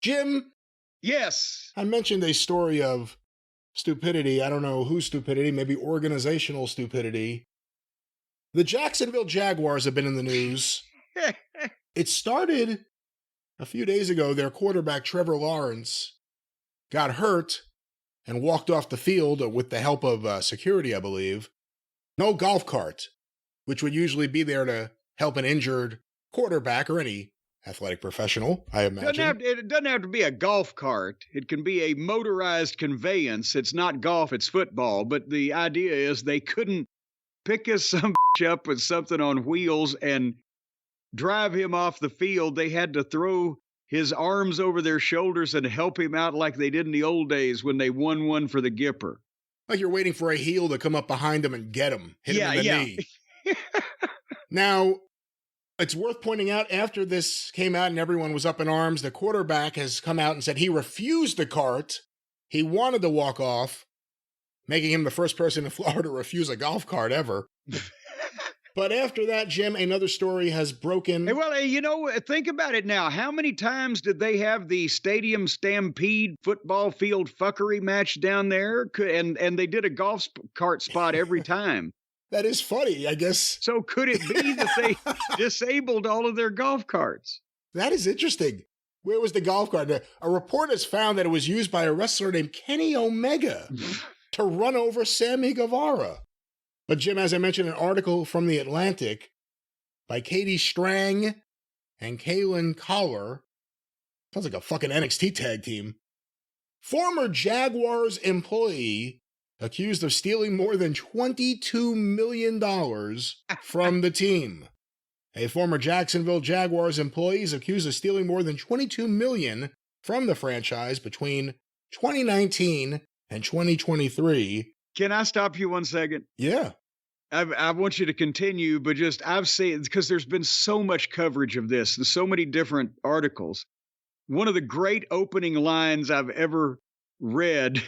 Jim? Yes. I mentioned a story of stupidity. I don't know whose stupidity, maybe organizational stupidity. The Jacksonville Jaguars have been in the news. It started a few days ago. Their quarterback, Trevor Lawrence, got hurt and walked off the field with the help of security, I believe. No golf cart, which would usually be there to help an injured quarterback or any athletic professional, I imagine. It doesn't have to be a golf cart. It can be a motorized conveyance. It's not golf, it's football. But the idea is they couldn't pick us some up with something on wheels and drive him off the field. They had to throw his arms over their shoulders and help him out like they did in the old days when they won one for the Gipper. Like you're waiting for a heel to come up behind him and get him, hit him in the knee. Now, it's worth pointing out, after this came out and everyone was up in arms, the quarterback has come out and said he refused the cart. He wanted to walk off, making him the first person in Florida to refuse a golf cart ever. But after that, Jim, another story has broken. Well, you know, think about it now. How many times did they have the Stadium Stampede football field fuckery match down there? And they did a golf cart spot every time. That is funny, I guess. So could it be that they disabled all of their golf carts? That is interesting. Where was the golf cart? A report has found that it was used by a wrestler named Kenny Omega to run over Sammy Guevara. But Jim, as I mentioned, an article from The Atlantic by Katie Strang and Kaylin Collar. Sounds like a fucking NXT tag team. Former Jaguars employee accused of stealing more than $22 million from the team. A former Jacksonville Jaguars employee is accused of stealing more than $22 million from the franchise between 2019 and 2023. Can I stop you 1 second? Yeah. I want you to continue, but I've seen, because there's been so much coverage of this and so many different articles. One of the great opening lines I've ever read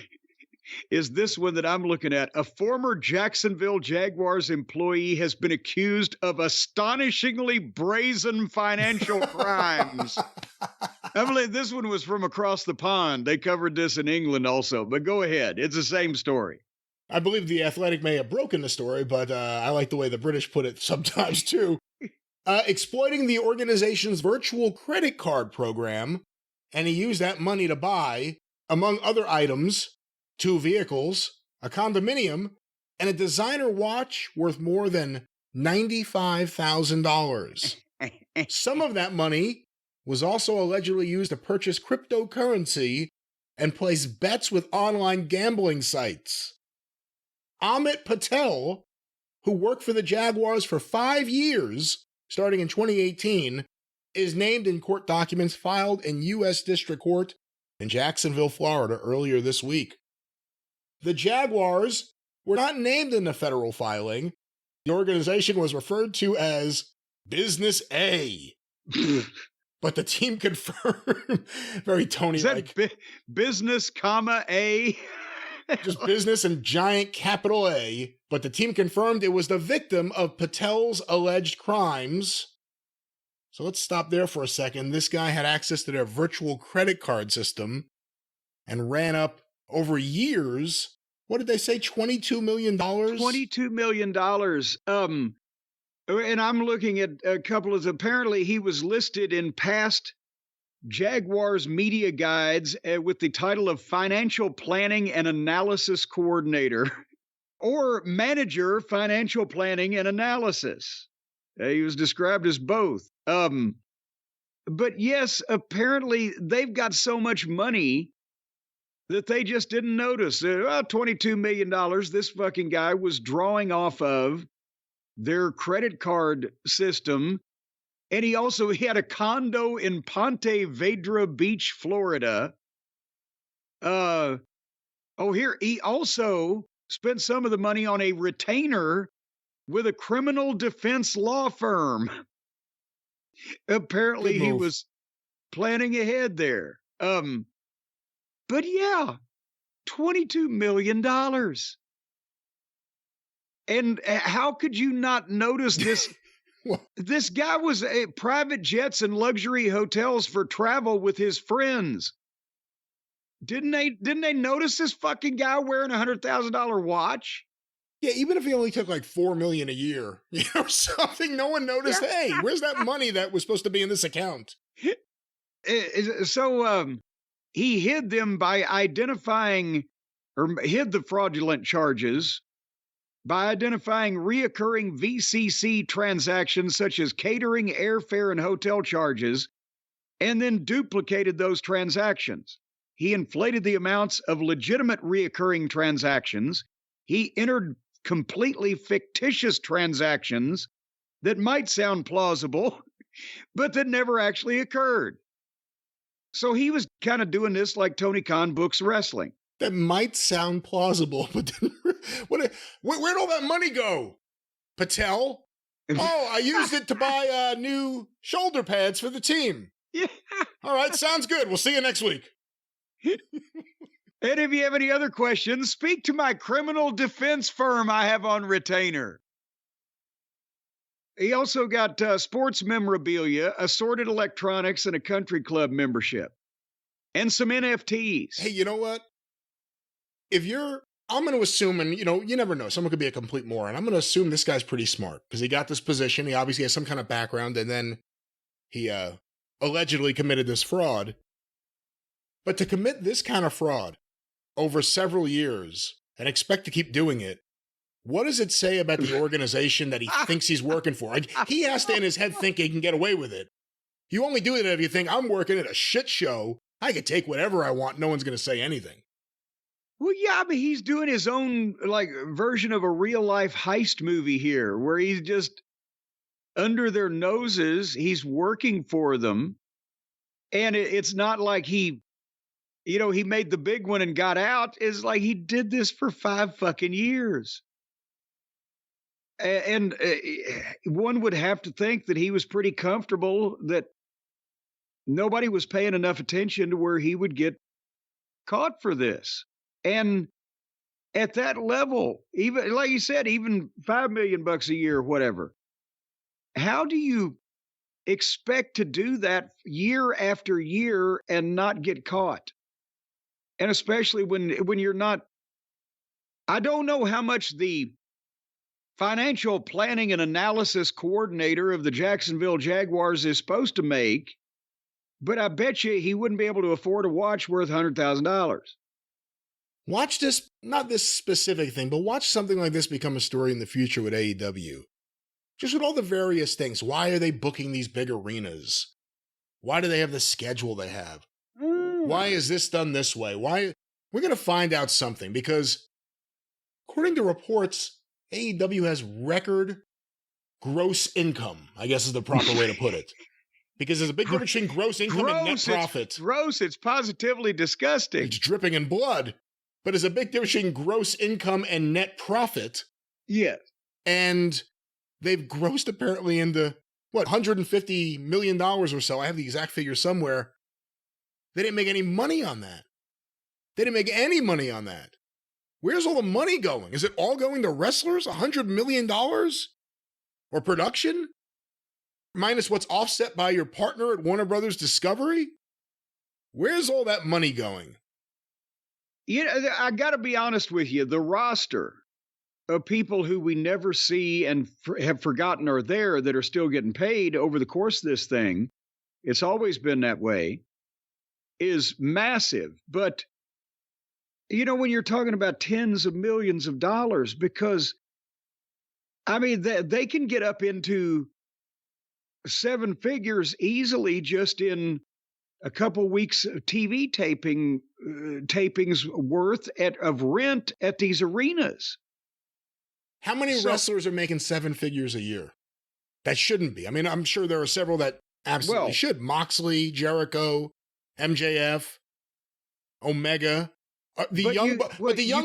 is this one that I'm looking at. A former Jacksonville Jaguars employee has been accused of astonishingly brazen financial crimes. I believe this one was from across the pond. They covered this in England also, but go ahead. It's the same story. I believe The Athletic may have broken the story, but I like the way the British put it sometimes too. Exploiting the organization's virtual credit card program, and he used that money to buy, among other items, 2 vehicles, a condominium, and a designer watch worth more than $95,000. Some of that money was also allegedly used to purchase cryptocurrency and place bets with online gambling sites. Amit Patel, who worked for the Jaguars for 5 years, starting in 2018, is named in court documents filed in U.S. District Court in Jacksonville, Florida, earlier this week. The Jaguars were not named in the federal filing. The organization was referred to as Business A. But the team confirmed, very Tony-like. Is that business, comma, A? Just business and giant capital A. But the team confirmed it was the victim of Patel's alleged crimes. So let's stop there for a second. This guy had access to their virtual credit card system and ran up over years. What did they say? $22 million? $22 million. And I'm looking at a couple of, apparently he was listed in past Jaguars media guides with the title of Financial Planning and Analysis Coordinator or Manager Financial Planning and Analysis. He was described as both. But yes, apparently they've got so much money that they just didn't notice. $22 million, this fucking guy was drawing off of their credit card system. And he had a condo in Ponte Vedra Beach, Florida. Here, he also spent some of the money on a retainer with a criminal defense law firm. Apparently he was planning ahead there. But yeah, $22 million. And how could you not notice this This guy was private jets and luxury hotels for travel with his friends. Didn't they notice this fucking guy wearing $100,000 watch? Yeah, even if he only took like $4 million a year, something, no one noticed. Hey, where's that money that was supposed to be in this account? So he hid them by identifying, or hid the fraudulent charges by identifying reoccurring VCC transactions such as catering, airfare, and hotel charges, and then duplicated those transactions. He inflated the amounts of legitimate reoccurring transactions. He entered completely fictitious transactions that might sound plausible, but that never actually occurred. So he was kind of doing this like Tony Khan books wrestling. That might sound plausible, but where'd all that money go? Patel? Oh, I used it to buy new shoulder pads for the team. Yeah. All right, sounds good. We'll see you next week. And if you have any other questions, speak to my criminal defense firm I have on retainer. He also got sports memorabilia, assorted electronics, and a country club membership. And some NFTs. Hey, you know what? I'm going to assume, and you never know, someone could be a complete moron. I'm going to assume this guy's pretty smart because he got this position. He obviously has some kind of background, and then he allegedly committed this fraud. But to commit this kind of fraud over several years and expect to keep doing it, what does it say about the organization that he thinks he's working for? He has to in his head think he can get away with it. You only do it if you think, I'm working at a shit show. I can take whatever I want. No one's going to say anything. Well, yeah, but he's doing his own version of a real life heist movie here, where he's just under their noses. He's working for them, and it's not like he made the big one and got out. It's like he did this for 5 fucking years, and one would have to think that he was pretty comfortable that nobody was paying enough attention to where he would get caught for this. And at that level, even like you said, even $5 million a year or whatever, how do you expect to do that year after year and not get caught? And especially when you're not, I don't know how much the financial planning and analysis coordinator of the Jacksonville Jaguars is supposed to make, but I bet you he wouldn't be able to afford a watch worth $100,000. Watch this, not this specific thing, but watch something like this become a story in the future with AEW. Just with all the various things. Why are they booking these big arenas? Why do they have the schedule they have? Why is this done this way? Why? We're going to find out something because, according to reports, AEW has record gross income, I guess is the proper way to put it. Because there's a big difference between gross income and net profit. It's gross. It's positively disgusting. It's dripping in blood. But there's a big difference between gross income and net profit. Yes. And they've grossed apparently into, $150 million or so. I have the exact figure somewhere. They didn't make any money on that. They didn't make any money on that. Where's all the money going? Is it all going to wrestlers? $100 million? Or production? Minus what's offset by your partner at Warner Brothers Discovery? Where's all that money going? I got to be honest with you. The roster of people who we never see and have forgotten are there that are still getting paid over the course of this thing, it's always been that way, is massive. But, when you're talking about tens of millions of dollars, because, they can get up into 7 figures easily just in a couple weeks of TV tapings worth of rent at these arenas. How many wrestlers are making 7 figures a year? That shouldn't be. I'm sure there are several that absolutely should. Moxley, Jericho, MJF, Omega. The Young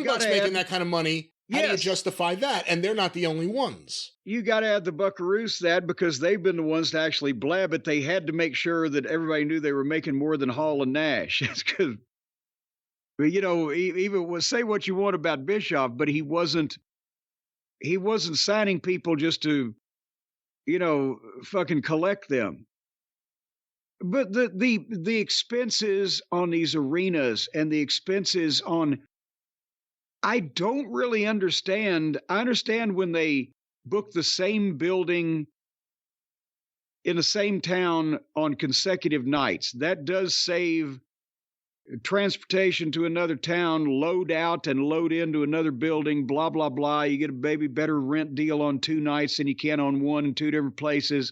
Bucks making that kind of money. How do you justify that? And they're not the only ones. You got to add the Buckaroos that because they've been the ones to actually blab it. They had to make sure that everybody knew they were making more than Hall and Nash. But even say what you want about Bischoff, but he wasn't signing people just to fucking collect them. But the expenses on these arenas and the expenses on, I don't really understand. I understand when they book the same building in the same town on consecutive nights. That does save transportation to another town, load out and load into another building, blah, blah, blah. You get a maybe better rent deal on 2 nights than you can on one in 2 different places.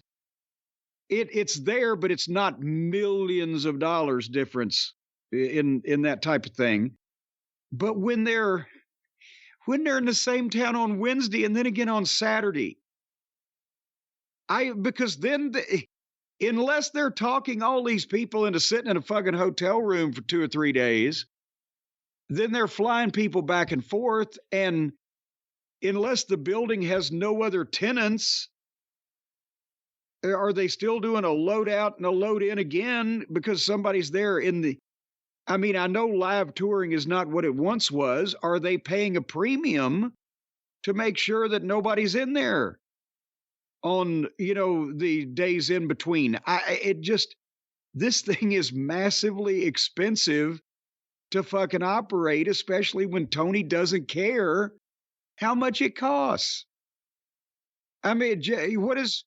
It's there, but it's not millions of dollars difference in that type of thing. But when they're in the same town on Wednesday and then again on Saturday, because then unless they're talking all these people into sitting in a fucking hotel room for 2 or 3 days, then they're flying people back and forth. And unless the building has no other tenants, are they still doing a load out and a load in again because somebody's there I know live touring is not what it once was. Are they paying a premium to make sure that nobody's in there on, the days in between? This thing is massively expensive to fucking operate, especially when Tony doesn't care how much it costs. What is...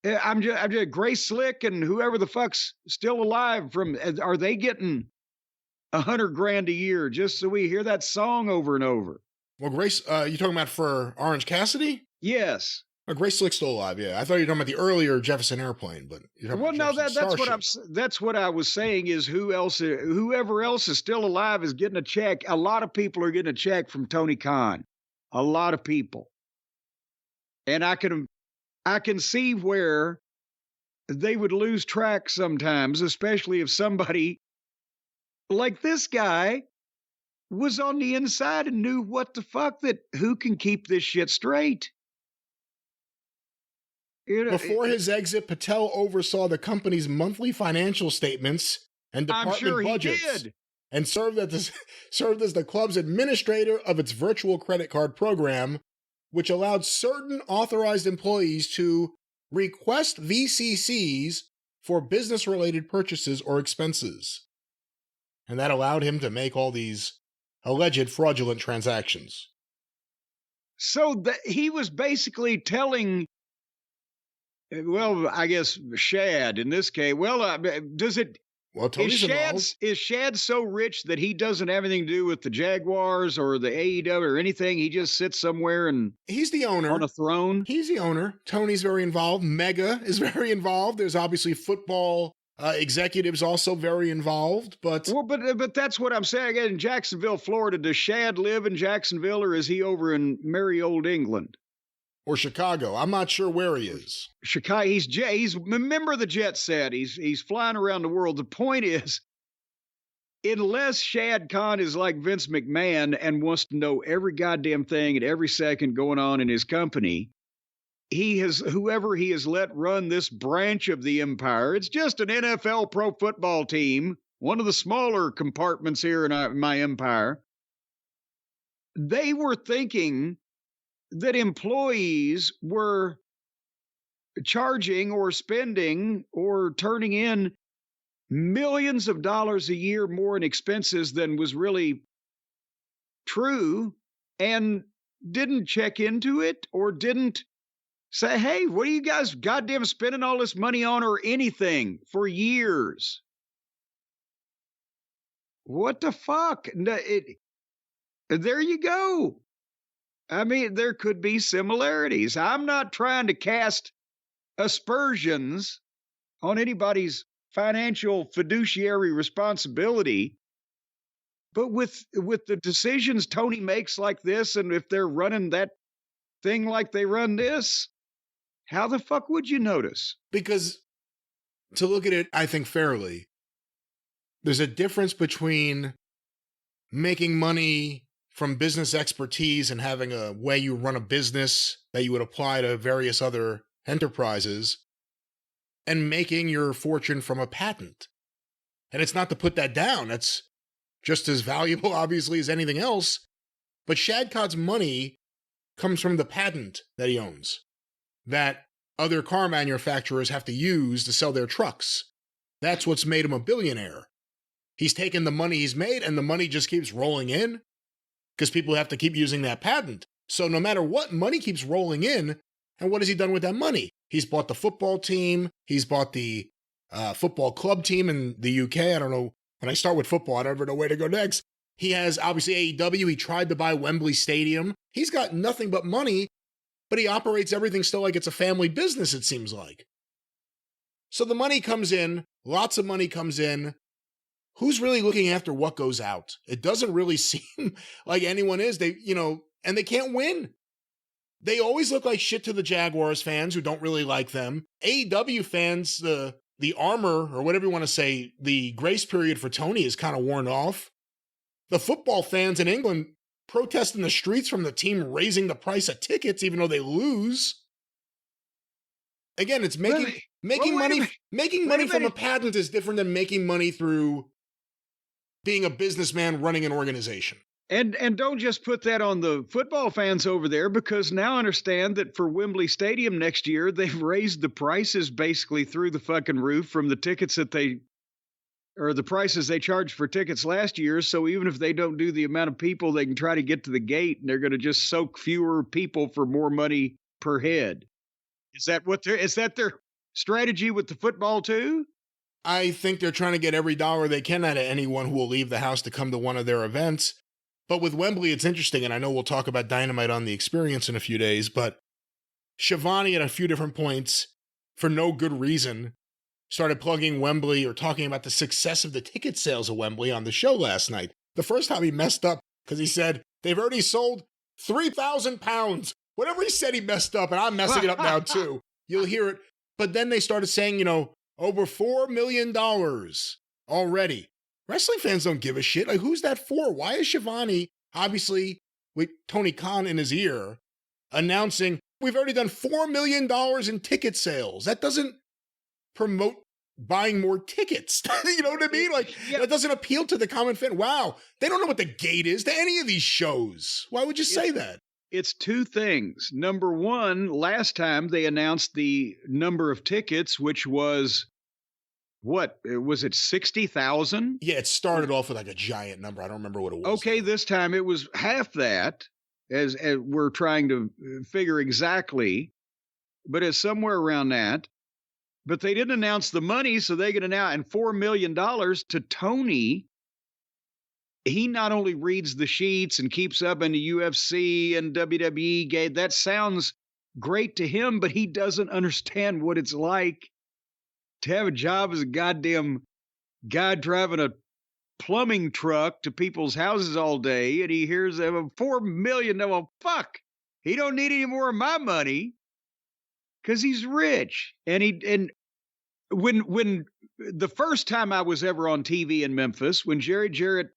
I'm just Grace Slick and whoever the fuck's still alive are they getting $100,000 a year just so we hear that song over and over? Well, Grace, you talking about for Orange Cassidy? Yes. Grace Slick's still alive. Yeah, I thought you were talking about the earlier Jefferson Airplane, but that's what I was saying is whoever else is still alive is getting a check. A lot of people are getting a check from Tony Khan. A lot of people, and I can see where they would lose track sometimes, especially if somebody like this guy was on the inside and knew what the fuck who can keep this shit straight. Before his exit, Patel oversaw the company's monthly financial statements and department budgets, and served as the club's administrator of its virtual credit card program, which allowed certain authorized employees to request VCCs for business-related purchases or expenses. And that allowed him to make all these alleged fraudulent transactions. So he was basically telling, I guess Shad in this case, is Shad so rich that he doesn't have anything to do with the Jaguars or the AEW or anything? He just sits somewhere and he's the owner on a throne. He's the owner. Tony's very involved. Mega is very involved. There's obviously football executives also very involved. But that's what I'm saying. In Jacksonville, Florida, does Shad live in Jacksonville or is he over in merry old England? Or Chicago. I'm not sure where he is. Chicago. He's a member of the jet set. He's flying around the world. The point is, unless Shad Khan is like Vince McMahon and wants to know every goddamn thing at every second going on in his company, whoever he has let run this branch of the empire, it's just an NFL pro football team, one of the smaller compartments here in my empire. They were thinking that employees were charging or spending or turning in millions of dollars a year more in expenses than was really true, and didn't check into it or didn't say, hey, what are you guys goddamn spending all this money on or anything for years? What the fuck? There you go. There could be similarities. I'm not trying to cast aspersions on anybody's financial fiduciary responsibility, but with the decisions Tony makes like this, and if they're running that thing like they run this, how the fuck would you notice? Because to look at it, I think fairly, there's a difference between making money from business expertise and having a way you run a business that you would apply to various other enterprises, and making your fortune from a patent. And it's not to put that down. That's just as valuable, obviously, as anything else. But Shad Khan's money comes from the patent that he owns, that other car manufacturers have to use to sell their trucks. That's what's made him a billionaire. He's taken the money he's made, and the money just keeps rolling in because people have to keep using that patent. So no matter what, money keeps rolling in. And what has he done with that money? He's bought the football team. He's bought the football club team in the UK. I don't know. When I start with football, I don't ever know where to go next. He has, obviously, AEW. He tried to buy Wembley Stadium. He's got nothing but money, but he operates everything still like it's a family business, it seems like. So the money comes in. Lots of money comes in. Who's really looking after what goes out? It doesn't really seem like anyone is. And they can't win. They always look like shit to the Jaguars fans who don't really like them. AEW fans, the armor, or whatever you want to say, the grace period for Tony is kind of worn off. The football fans in England protest in the streets from the team raising the price of tickets even though they lose. Again, it's making money from a patent is different than making money through being a businessman running an organization. And don't just put that on the football fans over there, because now I understand that for Wembley Stadium next year, they've raised the prices basically through the fucking roof from the tickets the prices they charged for tickets last year. So even if they don't do the amount of people, they can try to get to the gate, and they're going to just soak fewer people for more money per head. Is that their strategy with the football too? I think they're trying to get every dollar they can out of anyone who will leave the house to come to one of their events. But with Wembley, it's interesting, and I know we'll talk about Dynamite on the Experience in a few days, but Shivani at a few different points, for no good reason, started plugging Wembley or talking about the success of the ticket sales of Wembley on the show last night. The first time he messed up because he said, they've already sold 3,000 pounds. Whatever he said, he messed up, and I'm messing it up now too. You'll hear it. But then they started saying, over $4 million already. Wrestling fans don't give a shit. Like, who's that for? Why is Shivani, obviously, with Tony Khan in his ear, announcing, we've already done $4 million in ticket sales? That doesn't promote buying more tickets. You know what I mean? Like, That doesn't appeal to the common fan. Wow, they don't know what the gate is to any of these shows. Why would you say that? It's two things. Number one, last time they announced the number of tickets, which was... what was it, 60,000? Yeah, it started off with like a giant number. I don't remember what it was. Okay, this time it was half that, as we're trying to figure exactly, but it's somewhere around that. But they didn't announce the money, so they get and $4 million to Tony. He not only reads the sheets and keeps up in the UFC and WWE gate. That sounds great to him, but he doesn't understand what it's like to have a job as a goddamn guy driving a plumbing truck to people's houses all day, and he hears $4 million. Well, fuck, he don't need any more of my money because he's rich. And when the first time I was ever on TV in Memphis, when Jerry Jarrett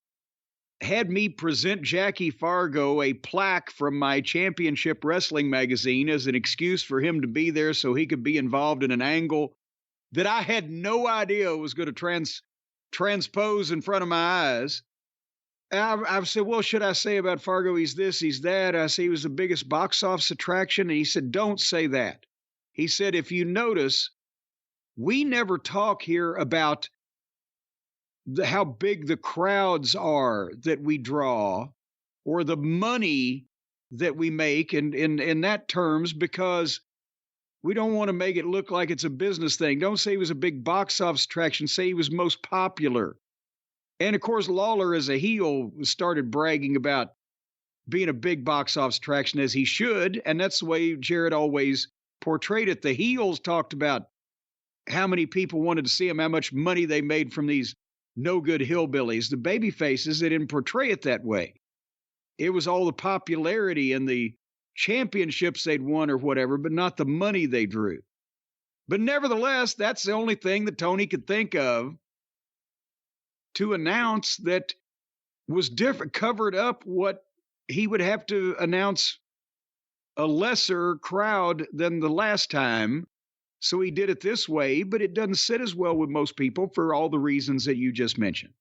had me present Jackie Fargo a plaque from my championship wrestling magazine as an excuse for him to be there so he could be involved in an angle that I had no idea was going to transpose in front of my eyes. I said, well, should I say about Fargo, he's this, he's that? I said, he was the biggest box office attraction. And he said, don't say that. He said, if you notice, we never talk here about how big the crowds are that we draw or the money that we make in that terms, because we don't want to make it look like it's a business thing. Don't say he was a big box office attraction. Say he was most popular. And, of course, Lawler as a heel started bragging about being a big box office attraction, as he should. And that's the way Jarrett always portrayed it. The heels talked about how many people wanted to see him, how much money they made from these no-good hillbillies. The baby faces, they didn't portray it that way. It was all the popularity and the championships they'd won or whatever, but not the money they drew. But nevertheless, that's the only thing that Tony could think of to announce that was different, covered up what he would have to announce a lesser crowd than the last time. So he did it this way, but it doesn't sit as well with most people for all the reasons that you just mentioned.